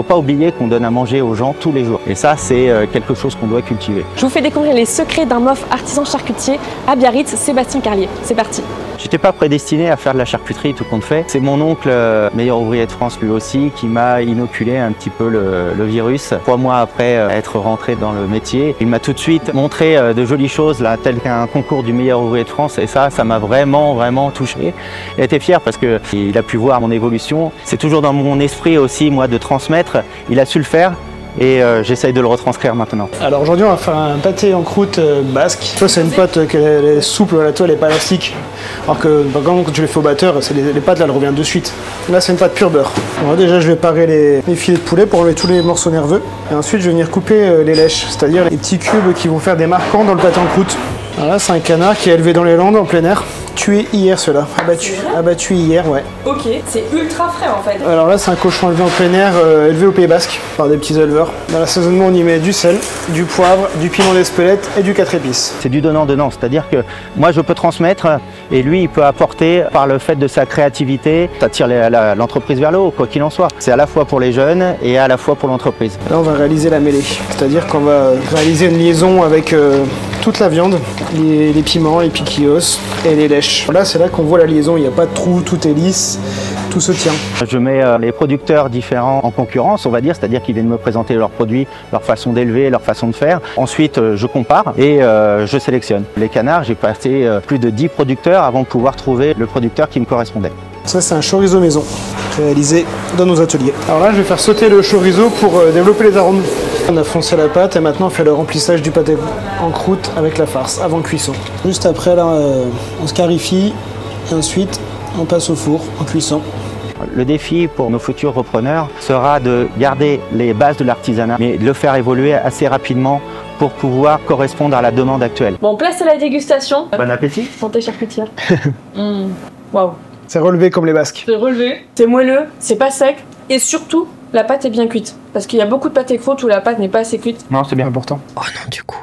faut pas oublier qu'on donne à manger aux gens tous les jours. Et ça, c'est quelque chose qu'on doit cultiver. Je vous fais découvrir les secrets d'un MOF artisan charcutier à Biarritz, Sébastien Carlier. C'est parti. J'étais pas prédestiné à faire de la charcuterie tout compte fait. C'est mon oncle, meilleur ouvrier de France lui aussi, qui m'a inoculé un petit peu le virus. 3 mois après être rentré dans le métier, il m'a tout de suite montré de jolies choses, là, tel qu'un concours du meilleur ouvrier de France. Et ça m'a vraiment touché. Il a été fier parce qu'il a pu voir mon évolution. C'est toujours dans mon esprit aussi, moi, de transmettre. Il a su le faire. Et j'essaye de le retranscrire maintenant. Alors aujourd'hui on va faire un pâté en croûte basque. Tu vois, c'est une pâte qui est souple, la toile est pas élastique. Alors que quand tu les fais au batteur, les pâtes là elles reviennent de suite. Là c'est une pâte pure beurre. Alors, déjà je vais parer les filets de poulet pour enlever tous les morceaux nerveux. Et ensuite je vais venir couper les lèches, c'est-à-dire les petits cubes qui vont faire des marquants dans le pâté en croûte. Voilà, c'est un canard qui est élevé dans les Landes en plein air. Tué hier ceux-là, abattu hier, ouais. Ok, c'est ultra frais en fait. Alors là c'est un cochon élevé en plein air, élevé au Pays Basque par des petits éleveurs. Dans l'assaisonnement on y met du sel, du poivre, du piment d'Espelette et du 4 épices. C'est du donnant-donnant, c'est-à-dire que moi je peux transmettre et lui il peut apporter par le fait de sa créativité. Ça tire l'entreprise vers le haut, quoi qu'il en soit. C'est à la fois pour les jeunes et à la fois pour l'entreprise. Là on va réaliser la mêlée, c'est-à-dire qu'on va réaliser une liaison avec toute la viande, les piments, les piquillos et les lèches. Là c'est là qu'on voit la liaison, il n'y a pas de trou, tout est lisse, tout se tient. Je mets les producteurs différents en concurrence, on va dire, c'est-à-dire qu'ils viennent me présenter leurs produits, leur façon d'élever, leur façon de faire. Ensuite je compare et je sélectionne. Les canards, j'ai passé plus de 10 producteurs avant de pouvoir trouver le producteur qui me correspondait. Ça c'est un chorizo maison, réalisé dans nos ateliers. Alors là je vais faire sauter le chorizo pour développer les arômes. On a foncé la pâte et maintenant on fait le remplissage du pâté en croûte avec la farce avant cuisson. Juste après là on scarifie et ensuite on passe au four en cuisson. Le défi pour nos futurs repreneurs sera de garder les bases de l'artisanat mais de le faire évoluer assez rapidement pour pouvoir correspondre à la demande actuelle. Bon, place à la dégustation. Bon appétit. Santé charcutière. Waouh. C'est relevé comme les Basques. C'est relevé, c'est moelleux, c'est pas sec et surtout la pâte est bien cuite. Parce qu'il y a beaucoup de pâtés croûtes où la pâte n'est pas assez cuite. Non, c'est bien Important. Oh non, du coup.